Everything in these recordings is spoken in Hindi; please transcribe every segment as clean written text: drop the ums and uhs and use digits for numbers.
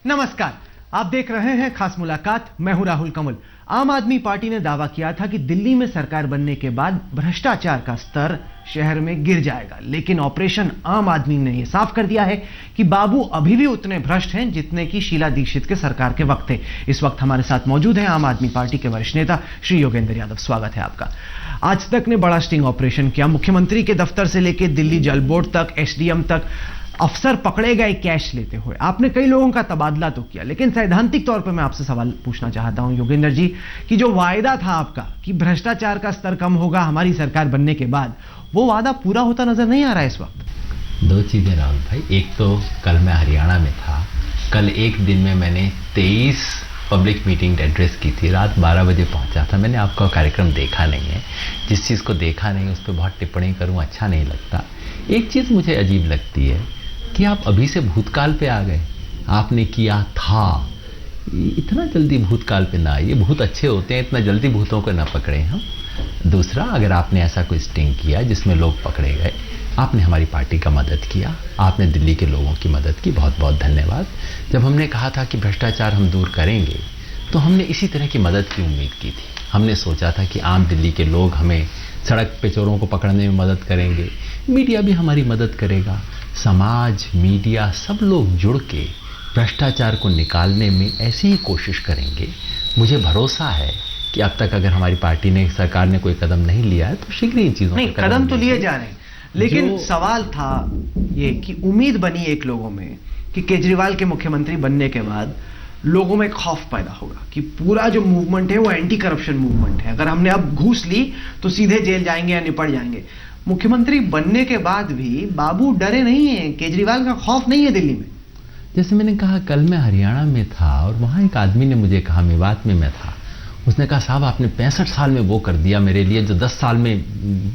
नमस्कार, आप देख रहे हैं खास मुलाकात। मैं हूं राहुल कमल। आम आदमी पार्टी ने दावा किया था कि दिल्ली में सरकार बनने के बाद भ्रष्टाचार का स्तर शहर में गिर जाएगा, लेकिन ऑपरेशन आम आदमी ने यह साफ कर दिया है कि बाबू अभी भी उतने भ्रष्ट हैं जितने की शीला दीक्षित के सरकार के वक्त थे। इस वक्त हमारे साथ मौजूद हैं आम आदमी पार्टी के वरिष्ठ नेता श्री योगेंद्र यादव। स्वागत है आपका। आज तक ने बड़ा स्टिंग ऑपरेशन किया, मुख्यमंत्री के दफ्तर से लेकर दिल्ली जल बोर्ड तक, एसडीएम तक अफसर पकड़े गए कैश लेते हुए। आपने कई लोगों का तबादला तो किया, लेकिन सैद्धांतिक तौर पर मैं आपसे सवाल पूछना चाहता हूं योगेंद्र जी, कि जो वायदा था आपका कि भ्रष्टाचार का स्तर कम होगा हमारी सरकार बनने के बाद, वो वादा पूरा होता नजर नहीं आ रहा है इस वक्त। दो चीजें राहुल भाई, एक तो कल मैं हरियाणा में था। कल एक दिन में मैंने 23 पब्लिक मीटिंग एड्रेस की थी। रात 12 बजे पहुंचा था। मैंने आपका कार्यक्रम देखा नहीं है। जिस चीज़ को देखा नहीं उस पर बहुत टिप्पणी करूं अच्छा नहीं लगता। एक चीज़ मुझे अजीब लगती है कि आप अभी से भूतकाल पे आ गए। आपने किया था, इतना जल्दी भूतकाल पे ना आइए। भूत अच्छे होते हैं, इतना जल्दी भूतों को ना पकड़े हम। दूसरा, अगर आपने ऐसा कोई स्टिंग किया जिसमें लोग पकड़े गए, आपने हमारी पार्टी का मदद किया, आपने दिल्ली के लोगों की मदद की, बहुत बहुत धन्यवाद। जब हमने कहा था कि भ्रष्टाचार हम दूर करेंगे, तो हमने इसी तरह की मदद की उम्मीद की थी। हमने सोचा था कि आम दिल्ली के लोग हमें सड़क पे चोरों को पकड़ने में मदद करेंगे, मीडिया भी हमारी मदद करेगा, समाज, मीडिया, सब लोग जुड़ के भ्रष्टाचार को निकालने में ऐसी ही कोशिश करेंगे। मुझे भरोसा है कि अब तक अगर हमारी पार्टी ने, सरकार ने कोई कदम नहीं लिया है, तो शीघ्र इन चीज़ों नहीं, कदम तो लिए जा रहे हैं, लेकिन सवाल था ये कि उम्मीद बनी एक लोगों में कि केजरीवाल के मुख्यमंत्री बनने के बाद लोगों में खौफ पैदा होगा कि पूरा जो मूवमेंट है वो एंटी करप्शन मूवमेंट है। अगर हमने अब घूस ली तो सीधे जेल जाएंगे या निपट जाएंगे। मुख्यमंत्री बनने के बाद भी बाबू डरे नहीं है, केजरीवाल का खौफ नहीं है दिल्ली में। जैसे मैंने कहा, कल मैं हरियाणा में था और वहाँ एक आदमी ने मुझे कहा, मेवात में मैं था, उसने कहा साहब आपने 65 साल में वो कर दिया मेरे लिए जो 10 साल में,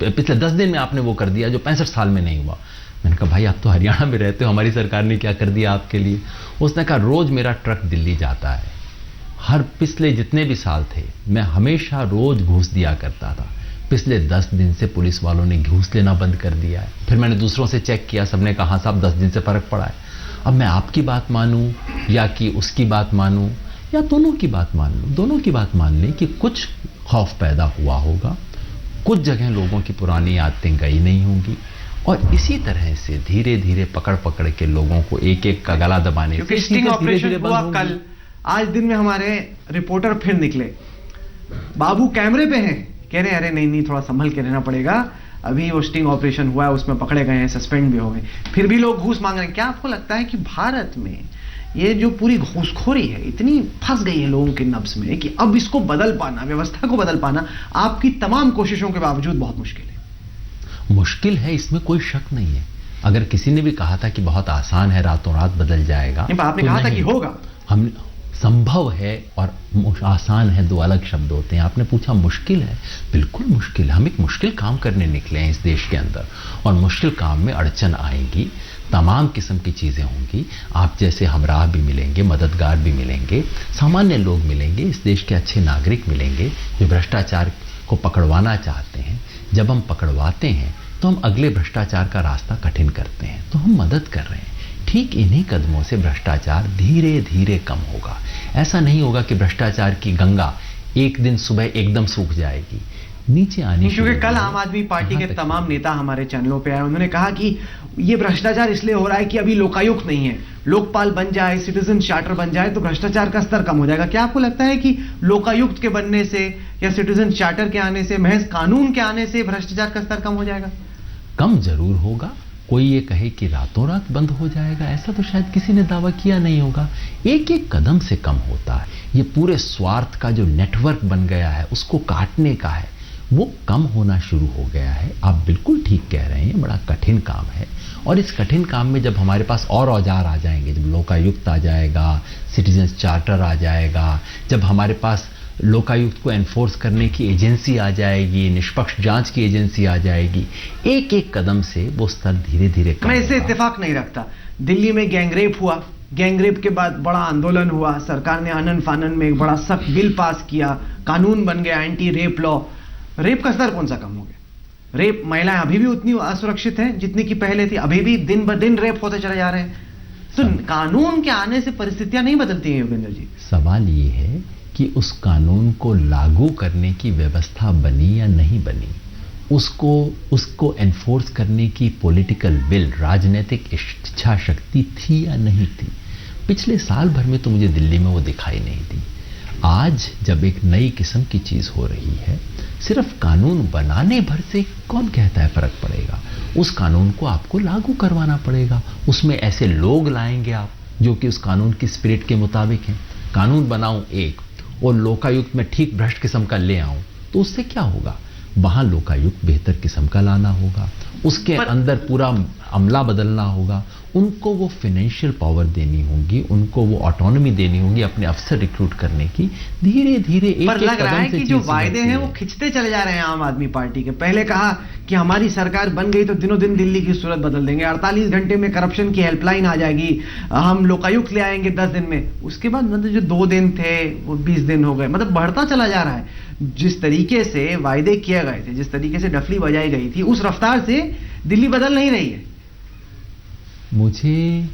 पिछले 10 दिन में आपने वो कर दिया जो 65 साल में नहीं हुआ। मैंने कहा भाई आप तो हरियाणा में रहते हो, हमारी सरकार ने क्या कर दिया आपके लिए? उसने कहा रोज मेरा ट्रक दिल्ली जाता है, हर पिछले जितने भी साल थे मैं हमेशा रोज घूस दिया करता था। पिछले 10 दिन से पुलिस वालों ने घूस लेना बंद कर दिया है। फिर मैंने दूसरों से चेक किया, सबने कहा साहब 10 दिन से फर्क पड़ा है। अब मैं आपकी बात मानूं या कि उसकी बात मानूं या दोनों की बात मान लूं? दोनों की बात मान लें कि कुछ खौफ पैदा हुआ होगा, कुछ जगह लोगों की पुरानी आदतें गई नहीं होंगी, और इसी तरह से धीरे धीरे पकड़ पकड़ के लोगों को एक एक का गला दबाने क्योंकि स्टिंग ऑपरेशन हुआ कल, आज दिन में हमारे रिपोर्टर फिर निकले, बाबू कैमरे पे हैं, कह रहे अरे नहीं थोड़ा संभल के रहना पड़ेगा, अभी वो स्टिंग ऑपरेशन हुआ है उसमें पकड़े गए हैं, सस्पेंड भी हो गए, फिर भी लोग घूस मांग रहे हैं। क्या आपको लगता है कि भारत में ये जो पूरी घूसखोरी है इतनी फंस गई है लोगों के नब्ज में कि अब इसको बदल पाना, व्यवस्था को बदल पाना आपकी तमाम कोशिशों के बावजूद बहुत मुश्किल है? मुश्किल है, इसमें कोई शक नहीं है। अगर किसी ने भी कहा था कि बहुत आसान है, रातों रात बदल जाएगा, आपने कहा था कि होगा। हम संभव है और आसान है दो अलग शब्द होते हैं। आपने पूछा मुश्किल है, बिल्कुल मुश्किल है। हम एक मुश्किल काम करने निकले हैं इस देश के अंदर, और मुश्किल काम में अड़चन आएगी, तमाम किस्म की चीज़ें होंगी। आप जैसे हमराह भी मिलेंगे, मददगार भी मिलेंगे, सामान्य लोग मिलेंगे, इस देश के अच्छे नागरिक मिलेंगे जो भ्रष्टाचार को पकड़वाना चाहते हैं। जब हम पकड़वाते हैं तो हम अगले भ्रष्टाचार का रास्ता कठिन करते हैं, तो हम मदद कर रहे हैं। ठीक इन्हीं कदमों से भ्रष्टाचार धीरे धीरे कम होगा। ऐसा नहीं होगा कि भ्रष्टाचार की गंगा एक दिन सुबह एकदम सूख जाएगी, नीचे आने। क्योंकि कल आम आदमी पार्टी के तमाम नेता हमारे चैनलों पे आए, उन्होंने कहा कि ये भ्रष्टाचार इसलिए हो रहा है कि अभी लोकायुक्त नहीं है, लोकपाल बन जाए, सिटीजन चार्टर बन जाए तो भ्रष्टाचार का स्तर कम हो जाएगा। क्या आपको लगता है कि लोकायुक्त के बनने से या सिटीजन चार्टर के आने से, महज कानून के आने से भ्रष्टाचार का स्तर कम हो जाएगा? कम जरूर होगा। कोई ये कहे कि रातों रात बंद हो जाएगा, ऐसा तो शायद किसी ने दावा किया नहीं होगा। एक एक कदम से कम होता है। ये पूरे स्वार्थ का जो नेटवर्क बन गया है उसको काटने का है, वो कम होना शुरू हो गया है। आप बिल्कुल ठीक कह रहे हैं, बड़ा कठिन काम है, और इस कठिन काम में जब हमारे पास और औजार आ जाएंगे, जब लोकायुक्त आ जाएगा, सिटीजन चार्टर आ जाएगा, जब हमारे पास लोकायुक्त को एनफोर्स करने की एजेंसी आ जाएगी, निष्पक्ष जांच की एजेंसी आ जाएगी, एक एक कदम से वो स्तर धीरे धीरे कम मैं इससे इत्तेफाक नहीं रखता। दिल्ली में गैंगरेप हुआ, गैंगरेप के बाद बड़ा आंदोलन हुआ, सरकार ने आनन फानन में एक बड़ा सख्त बिल पास किया, कानून बन गया एंटी रेप लॉ। रेप का स्तर कौन सा कम हो गया? रेप, महिलाएं अभी भी उतनी असुरक्षित हैं जितनी की पहले थी, अभी भी दिन ब दिन रेप होते चले जा रहे हैं। तो कानून के आने से परिस्थितियां नहीं बदलती हैं योगेंद्र जी। सवाल ये है कि उस कानून को लागू करने की व्यवस्था बनी या नहीं बनी, उसको एनफोर्स करने की पॉलिटिकल विल, राजनीतिक इच्छा शक्ति थी या नहीं थी। पिछले साल भर में तो मुझे दिल्ली में वो दिखाई नहीं दी। आज जब एक नई किस्म की चीज हो रही है, सिर्फ कानून बनाने भर से कौन कहता है फर्क पड़ेगा। उस कानून को आपको लागू करवाना पड़ेगा। उसमें ऐसे लोग लाएंगे आप जो कि उस कानून की स्पिरिट के मुताबिक हैं। कानून बनाऊं एक और लोकायुक्त में ठीक भ्रष्ट किस्म का ले आऊं, तो उससे क्या होगा। वहां लोकायुक्त बेहतर किस्म का लाना होगा, उसके अंदर पूरा अमला बदलना होगा, उनको वो फाइनेंशियल पावर देनी होगी, उनको वो ऑटोनॉमी देनी होगी अपने अफसर रिक्रूट करने की। धीरे धीरे एक पर लग रहा है कि जो वायदे हैं वो खिंचते चले जा रहे हैं आम आदमी पार्टी के। पहले कहा कि हमारी सरकार बन गई तो दिनों दिन दिल्ली की सूरत बदल देंगे, 48 घंटे में करप्शन की हेल्पलाइन आ जाएगी, हम लोकायुक्त ले आएंगे 10 दिन में। उसके बाद मतलब जो 2 दिन थे वो 20 दिन हो गए, मतलब बढ़ता चला जा रहा है। जिस तरीके से वायदे किए गए थे, जिस तरीके से डफली बजाई गई थी, उस रफ्तार से दिल्ली बदल नहीं रही है। मुझे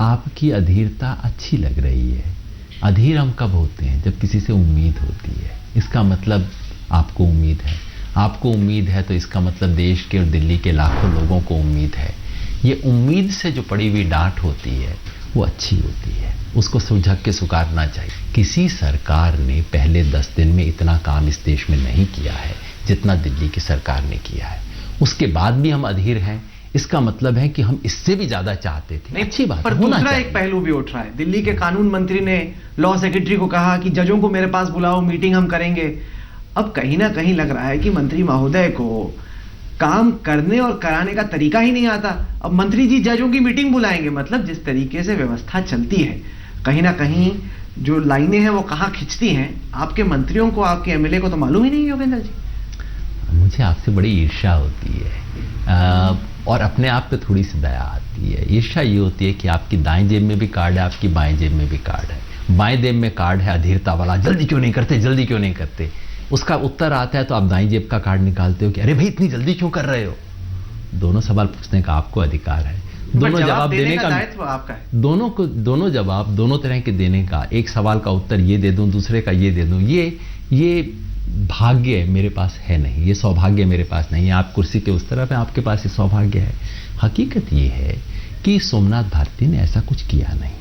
आपकी अधीरता अच्छी लग रही है। अधीर हम कब होते हैं? जब किसी से उम्मीद होती है। इसका मतलब आपको उम्मीद है। आपको उम्मीद है तो इसका मतलब देश के और दिल्ली के लाखों लोगों को उम्मीद है। ये उम्मीद से जो पड़ी हुई डांट होती है वो अच्छी होती है, उसको सुलझक के स्वीकारना चाहिए। किसी सरकार ने पहले 10 दिन में इतना काम इस देश में नहीं किया है जितना दिल्ली की सरकार ने किया है। उसके बाद भी हम अधीर हैं, इसका मतलब है कि हम इससे भी ज्यादा चाहते थे। नहीं, अच्छी बात, पर दूसरा एक पहलू भी उठ रहा है। दिल्ली के कानून मंत्री ने लॉ सेक्रेटरी को कहा कि जजों को मेरे पास बुलाओ, मीटिंग हम करेंगे। अब कहीं ना कहीं लग रहा है कि मंत्री महोदय को काम करने और कराने का तरीका ही नहीं आता। अब मंत्री जी जजों की मीटिंग बुलाएंगे, मतलब जिस तरीके से व्यवस्था चलती है, कहीं ना कहीं जो लाइनें हैं वो कहाँ खिंचती हैं, आपके मंत्रियों को, आपके एमएलए को तो मालूम ही नहीं है योगेंद्र जी। मुझे आपसे बड़ी ईर्ष्या होती है और अपने आप पे थोड़ी सी दया आती है। ईर्ष्या ये होती है कि आपकी दाएं जेब में भी कार्ड है, आपकी बाएं जेब में भी कार्ड है। बाएं जेब में कार्ड है अधीरता वाला, जल्दी क्यों नहीं करते, जल्दी क्यों नहीं करते। उसका उत्तर आता है तो आप दाएं जेब का कार्ड निकालते हो कि अरे भाई इतनी जल्दी क्यों कर रहे हो। दोनों सवाल पूछने का आपको अधिकार है, दोनों जवाब देने का दायित्व आपका है। दोनों जवाब दोनों तरह के देने का। एक सवाल का उत्तर ये दे दूं, दूसरे का ये दे दूं, ये भाग्य मेरे पास है नहीं, ये सौभाग्य मेरे पास नहीं है। आप कुर्सी के उस तरफ है, आपके पास ये सौभाग्य है। हकीकत ये है कि सोमनाथ भारती ने ऐसा कुछ किया नहीं।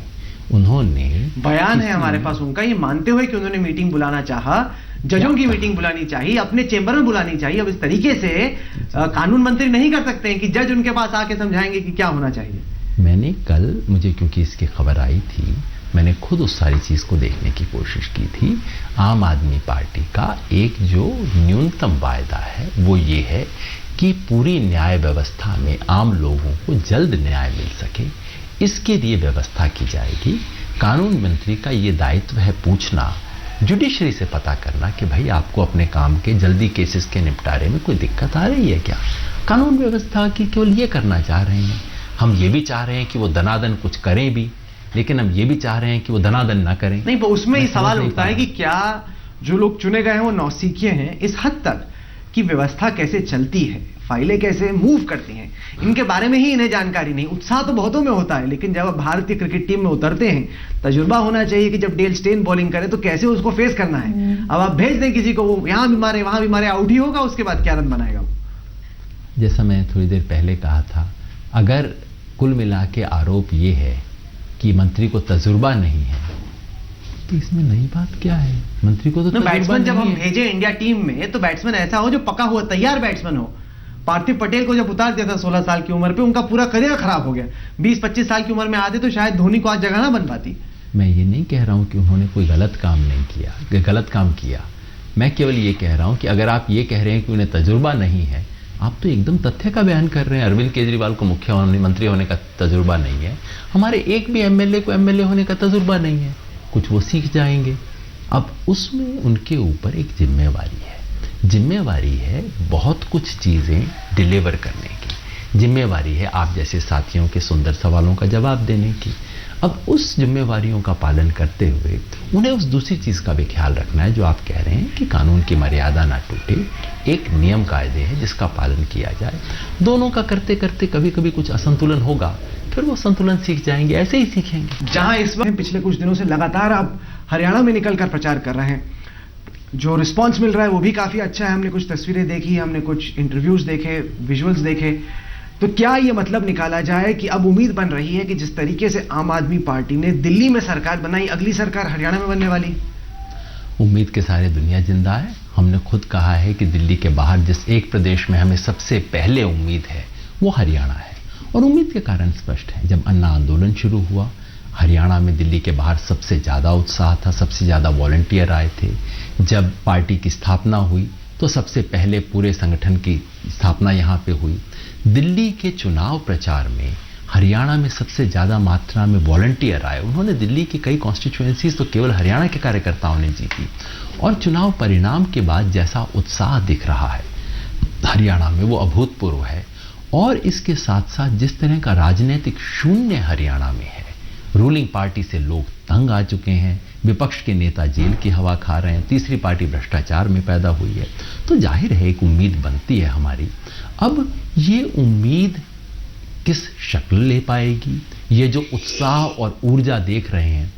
उन्होंने बयान है हमारे पास उनका, ये मानते हुए कि उन्होंने मीटिंग बुलाना चाहा, जजों की मीटिंग बुलानी चाहिए, अपने चेंबर में बुलानी चाहिए। अब इस तरीके से कानून मंत्री नहीं कर सकते हैं कि जज उनके पास आके समझाएंगे कि क्या होना चाहिए। मैंने कल, मुझे क्योंकि इसकी खबर आई थी, मैंने खुद उस सारी चीज को देखने की कोशिश की थी। आम आदमी पार्टी का एक जो न्यूनतम वायदा है वो ये है कि पूरी न्याय व्यवस्था में आम लोगों को जल्द न्याय मिल सके, इसके लिए व्यवस्था की जाएगी। कानून मंत्री का ये दायित्व है पूछना, जुडिशरी से पता करना कि भाई आपको अपने काम के जल्दी केसेस के निपटारे में कोई दिक्कत आ रही है क्या। कानून व्यवस्था की केवल ये करना चाह रहे हैं। हम ये भी चाह रहे हैं कि वो दनादन कुछ करें भी, लेकिन हम ये भी चाह रहे हैं कि वो दनादन ना करें। नहीं, वो उसमें ही सवाल उठता है कि क्या जो लोग चुने गए हैं वो नौसिखिए हैं इस हद तक कि व्यवस्था कैसे चलती है, फाइलें कैसे मूव करती हैं, इनके बारे में ही इन्हें जानकारी नहीं। उत्साह तो बहुतों में होता है, लेकिन जब भारतीय क्रिकेट टीम में उतरते हैं, तजुर्बा होना चाहिए कि जब डेल स्टेन बॉलिंग करे तो कैसे उसको फेस करना है। अब आप भेज दें किसी को, वो यहां भी मारे वहां भी मारे, आउट ही होगा, उसके बाद क्या रन बनाएगा वो। जैसा मैं थोड़ी देर पहले कहा था, अगर कुल मिला के आरोप ये है कि मंत्री को तजुर्बा नहीं है, तो इसमें नई बात क्या है। मंत्री को तो बैट्समैन जब हम भेजे इंडिया टीम में तो बैट्समैन ऐसा हो जो पका हुआ तैयार बैट्समैन हो। पार्थिव पटेल को जब उतार दिया था 16 साल की उम्र पे, उनका पूरा करियर खराब हो गया। 20-25 साल की उम्र में आते तो शायद धोनी को आज जगह ना बन पाती। मैं ये नहीं कह रहा हूं कि उन्होंने कोई गलत काम नहीं किया, गलत काम किया। मैं केवल ये कह रहा हूं कि अगर आप ये कह रहे हैं कि उन्हें तजुर्बा नहीं है, आप तो एकदम तथ्य का बयान कर रहे हैं। अरविंद केजरीवाल को मुख्यमंत्री होने का तजुर्बा नहीं है, हमारे एक भी एमएलए को एमएलए होने का तजुर्बा नहीं है। कुछ वो सीख जाएंगे। अब उसमें उनके ऊपर एक जिम्मेवारी है, जिम्मेवारी है बहुत कुछ चीज़ें डिलीवर करने की, जिम्मेवारी है आप जैसे साथियों के सुंदर सवालों का जवाब देने की। अब उस जिम्मेवारियों का पालन करते हुए उन्हें उस दूसरी चीज़ का भी ख्याल रखना है जो आप कह रहे हैं कि कानून की मर्यादा ना टूटे, एक नियम कायदे है जिसका पालन किया जाए। दोनों का करते करते कभी कभी कुछ असंतुलन होगा, फिर वो संतुलन सीख जाएंगे, ऐसे ही सीखेंगे। जहां इस वक्त पिछले कुछ दिनों से लगातार आप हरियाणा में निकलकर प्रचार कर रहे हैं, जो रिस्पांस मिल रहा है वो भी काफी अच्छा है। हमने कुछ तस्वीरें देखी, हमने कुछ इंटरव्यूज देखे, विजुअल्स देखे। तो क्या ये मतलब निकाला जाए कि अब उम्मीद बन रही है कि जिस तरीके से आम आदमी पार्टी ने दिल्ली में सरकार बनाई, अगली सरकार हरियाणा में बनने वाली? उम्मीद के सारे दुनिया जिंदा है। हमने खुद कहा है कि दिल्ली के बाहर जिस एक प्रदेश में हमें सबसे पहले उम्मीद है वो हरियाणा है, और उम्मीद के कारण स्पष्ट है। जब अन्ना आंदोलन शुरू हुआ, हरियाणा में दिल्ली के बाहर सबसे ज़्यादा उत्साह था, सबसे ज़्यादा वॉलंटियर आए थे। जब पार्टी की स्थापना हुई तो सबसे पहले पूरे संगठन की स्थापना यहाँ पे हुई। दिल्ली के चुनाव प्रचार में हरियाणा में सबसे ज़्यादा मात्रा में वॉलंटियर आए। उन्होंने दिल्ली की कई कॉन्स्टिट्यूएंसीज तो केवल हरियाणा के कार्यकर्ताओं ने जीती, और चुनाव परिणाम के बाद जैसा उत्साह दिख रहा है हरियाणा में वो अभूतपूर्व है। और इसके साथ साथ जिस तरह का राजनीतिक शून्य हरियाणा में है, रूलिंग पार्टी से लोग तंग आ चुके हैं, विपक्ष के नेता जेल की हवा खा रहे हैं, तीसरी पार्टी भ्रष्टाचार में पैदा हुई है, तो जाहिर है एक उम्मीद बनती है हमारी। अब ये उम्मीद किस शक्ल ले पाएगी? ये जो उत्साह और ऊर्जा देख रहे हैं,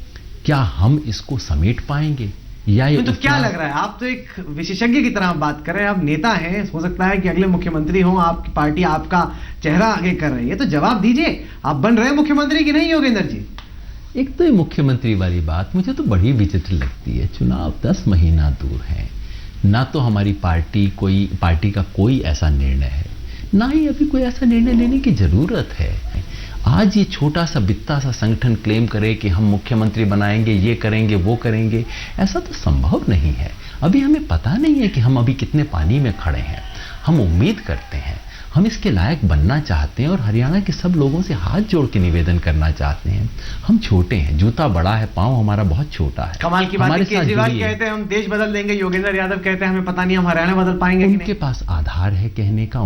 क्या हम इसको समेट पाएंगे? या ये तो क्या लग रहा है? आप तो एक विशेषज्ञ की तरह बात कर रहे हैं, आप नेता हैं, हो सकता है कि अगले मुख्यमंत्री हों, आपकी पार्टी आपका चेहरा आगे कर रही है, तो जवाब दीजिए, आप बन रहे हैं मुख्यमंत्री कि नहीं योगेंद्र जी? एक तो ये मुख्यमंत्री वाली बात मुझे तो बड़ी विचित्र लगती है। चुनाव 10 महीना दूर है, ना तो हमारी पार्टी का कोई ऐसा निर्णय है, ना ही अभी कोई ऐसा निर्णय लेने की जरूरत है। आज ये छोटा सा बित्ता सा संगठन क्लेम करे कि हम मुख्यमंत्री बनाएंगे, ये करेंगे, वो करेंगे, ऐसा तो संभव नहीं है। अभी हमें पता नहीं है कि हम अभी कितने पानी में खड़े हैं। हम उम्मीद करते हैं, हम इसके लायक बनना चाहते हैं, और हरियाणा के सब लोगों से हाथ जोड़ के निवेदन करना चाहते हैं। हम छोटे हैं, जूता बड़ा है, पाँव हमारा बहुत छोटा है। कमाल की बात है, केजरीवाल कहते हैं हम देश बदल देंगे, योगेंद्र यादव कहते हैं हमें पता नहीं हम हरियाणा बदल पाएंगे कि नहीं। उनके पास आधार है कहने का।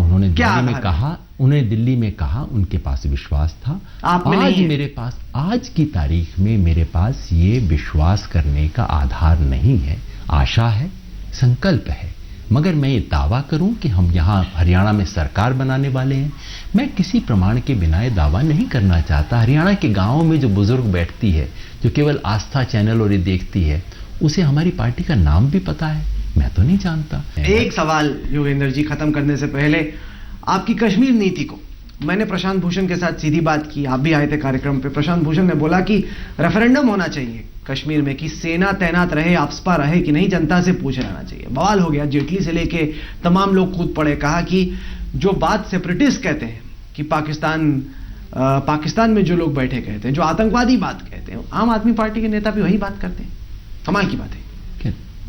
उन्होंने दिल्ली में कहा, उनके पास विश्वास था। आज मेरे पास, आज की तारीख में मेरे पास ये विश्वास करने का आधार नहीं है। आशा है, संकल्प है, मगर मैं ये दावा करूं कि हम यहाँ हरियाणा में सरकार बनाने वाले हैं, मैं किसी प्रमाण के बिना ये दावा नहीं करना चाहता। हरियाणा के गांवों में जो बुजुर्ग बैठती है, जो केवल आस्था चैनल और ये देखती है, उसे हमारी पार्टी का नाम भी पता है, मैं तो नहीं जानता। एक सवाल योगेंद्र जी खत्म करने से पहले, आपकी कश्मीर नीति को मैंने प्रशांत भूषण के साथ सीधी बात की, आप भी आए थे कार्यक्रम पे। प्रशांत भूषण ने बोला कि रेफरेंडम होना चाहिए कश्मीर में, कि सेना तैनात रहे, आपसपा रहे कि नहीं, जनता से पूछ लेना चाहिए। बवाल हो गया, जेटली से लेके तमाम लोग कूद पड़े। कहा कि जो बात सेपरेटिस्ट कहते हैं कि पाकिस्तान में जो लोग बैठे कहते हैं, जो आतंकवादी बात कहते हैं, आम आदमी पार्टी के नेता भी वही बात करते हैं। कमाल की बात है।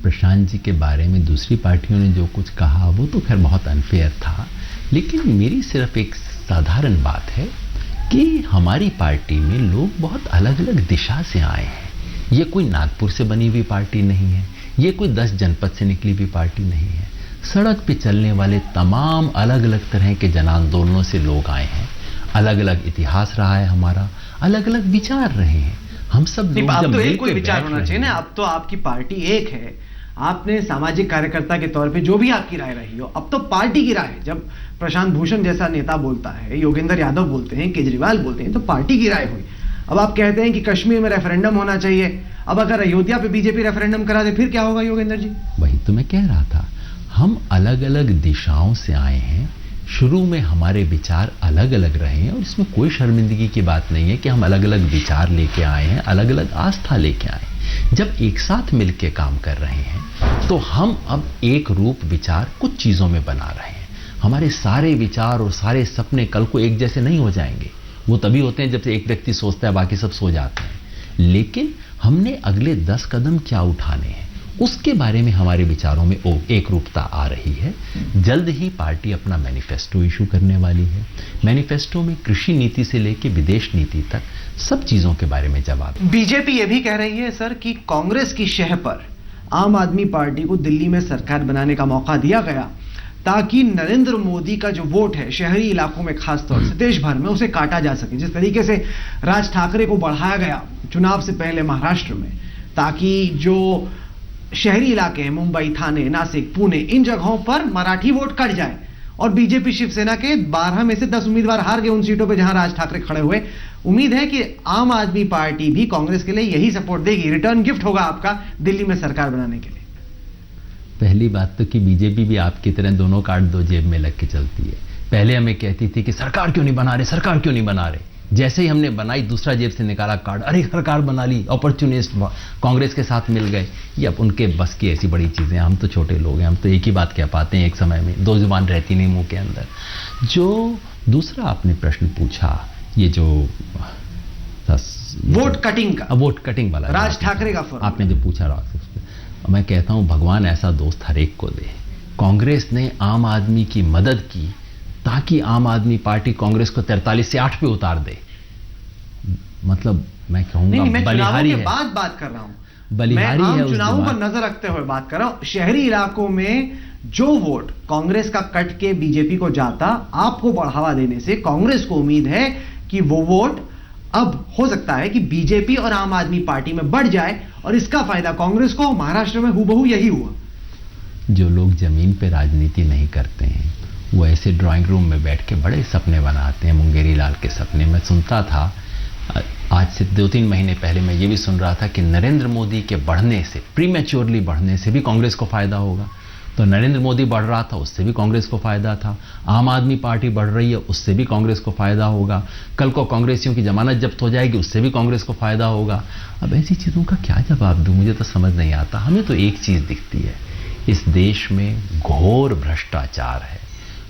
प्रशांत जी के बारे में दूसरी पार्टियों ने जो कुछ कहा वो तो खैर बहुत अनफेयर था, लेकिन मेरी सिर्फ एक साधारण बात है कि हमारी पार्टी में लोग बहुत अलग अलग दिशा से आए हैं। ये कोई नागपुर से बनी हुई पार्टी नहीं है, ये कोई 10 जनपद से निकली हुई पार्टी नहीं है। सड़क पे चलने वाले तमाम अलग अलग तरह के जन आंदोलनों से लोग आए हैं। अलग अलग इतिहास रहा है हमारा, अलग अलग विचार रहे हैं। हम सब लोग जब तो एक कोई विचार होना चाहिए ना। अब तो आपकी पार्टी एक है, आपने सामाजिक कार्यकर्ता के तौर पे जो भी आपकी राय रही हो, अब तो पार्टी की राय है। जब प्रशांत भूषण जैसा नेता बोलता है, योगेंद्र यादव बोलते हैं, केजरीवाल बोलते हैं, तो पार्टी की राय हुई। अब आप कहते हैं कि कश्मीर में रेफरेंडम होना चाहिए। अब अगर अयोध्या पे बीजेपी रेफरेंडम करा दे फिर क्या होगा योगेंद्र जी? वही तो मैं कह रहा था, हम अलग अलग दिशाओं से आए हैं। शुरू में हमारे विचार अलग अलग रहे हैं, और इसमें कोई शर्मिंदगी की बात नहीं है कि हम अलग अलग विचार लेके आए हैं, अलग अलग आस्था लेके आए हैं। जब एक साथ मिलकर काम कर रहे हैं तो हम अब एक रूप विचार कुछ चीज़ों में बना रहे हैं। हमारे सारे विचार और सारे सपने कल को एक जैसे नहीं हो जाएंगे। वो तभी होते हैं जब से एक व्यक्ति सोचता है, बाकी सब सो जाते हैं। लेकिन हमने अगले 10 कदम क्या उठाने हैं, उसके बारे में हमारे विचारों में एक रूपता आ रही है। जल्द ही पार्टी अपना मैनिफेस्टो इशू करने वाली है। मैनिफेस्टो में कृषि नीति से लेकर विदेश नीति तक सब चीजों के बारे में जवाब। बीजेपी ये भी कह रही है सर कि कांग्रेस की शह पर आम आदमी पार्टी को दिल्ली में सरकार बनाने का मौका दिया गया ताकि नरेंद्र मोदी का जो वोट है शहरी इलाकों में, खासतौर से देश भर में, उसे काटा जा सके। जिस तरीके से राज ठाकरे को बढ़ाया गया चुनाव से पहले महाराष्ट्र में, ताकि जो शहरी इलाके हैं, मुंबई, थाने, नासिक, पुणे, इन जगहों पर मराठी वोट कट जाए और बीजेपी शिवसेना के 12 में से 10 उम्मीदवार हार गए उन सीटों पे जहां राज ठाकरे खड़े हुए। उम्मीद है कि आम आदमी पार्टी भी कांग्रेस के लिए यही सपोर्ट देगी, रिटर्न गिफ्ट होगा आपका दिल्ली में सरकार बनाने के लिए। पहली बात तो कि बीजेपी भी आपकी तरह दोनों कार्ड दो जेब में लग के चलती है। पहले हमें कहती थी कि सरकार क्यों नहीं बना रहे, सरकार क्यों नहीं बना रहे। जैसे ही हमने बनाई दूसरा जेब से निकाला कार्ड, अरे सरकार बना ली, अपॉर्चुनिस्ट कांग्रेस के साथ मिल गए। ये अब उनके बस की ऐसी बड़ी चीजें, हम तो छोटे लोग हैं, हम तो एक ही बात कह पाते हैं एक समय में, दो जुबान रहती नहीं मुंह के अंदर। जो दूसरा आपने प्रश्न पूछा, ये जो वोट कटिंग का, वोट कटिंग वाला राज ठाकरे का फर्क आपने जो पूछा, मैं कहता हूं भगवान ऐसा दोस्त हर एक को दे। कांग्रेस ने आम आदमी की मदद की ताकि आम आदमी पार्टी कांग्रेस को 43 से 8 पे उतार दे। मतलब मैं कहूंगा बलिहारी है, बात कर रहा हूं, बलिहारी है। मैं चुनावों पर नजर रखते हुए बात कर रहा हूं। शहरी इलाकों में जो वोट कांग्रेस का कट के बीजेपी को जाता, आपको बढ़ावा देने से कांग्रेस को उम्मीद है कि वो वोट अब हो सकता है कि बीजेपी और आम आदमी पार्टी में बढ़ जाए और इसका फायदा कांग्रेस को। महाराष्ट्र में हूबहू यही हुआ। जो लोग जमीन पे राजनीति नहीं करते हैं वो ऐसे ड्राइंग रूम में बैठ के बड़े सपने बनाते हैं, मुंगेरी लाल के सपने। मैं सुनता था आज से 2-3 महीने पहले, मैं ये भी सुन रहा था कि नरेंद्र मोदी के बढ़ने से, प्रीमेच्योरली बढ़ने से भी कांग्रेस को फायदा होगा। तो नरेंद्र मोदी बढ़ रहा था, उससे भी कांग्रेस को फायदा था। आम आदमी पार्टी बढ़ रही है, उससे भी कांग्रेस को फायदा होगा। कल को कांग्रेसियों की जमानत जब्त हो जाएगी, उससे भी कांग्रेस को फायदा होगा। अब ऐसी चीजों का क्या जवाब दूं, मुझे तो समझ नहीं आता। हमें तो एक चीज दिखती है, इस देश में घोर भ्रष्टाचार है।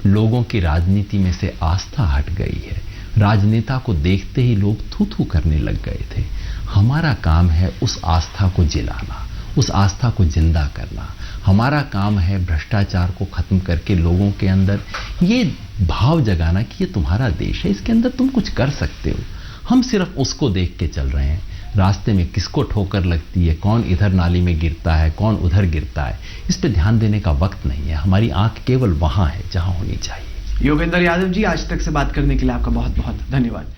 लोगों की राजनीति में से आस्था हट गई है। राजनेता को देखते ही लोग थू थू करने लग गए थे। हमारा काम है उस आस्था को जिलाना, उस आस्था को जिंदा करना। हमारा काम है भ्रष्टाचार को खत्म करके लोगों के अंदर ये भाव जगाना कि ये तुम्हारा देश है, इसके अंदर तुम कुछ कर सकते हो। हम सिर्फ उसको देख के चल रहे हैं। रास्ते में किसको ठोकर लगती है, कौन इधर नाली में गिरता है, कौन उधर गिरता है, इस पे ध्यान देने का वक्त नहीं है। हमारी आंख केवल वहां है जहां होनी चाहिए। योगेंद्र यादव जी, आज तक से बात करने के लिए आपका बहुत बहुत धन्यवाद।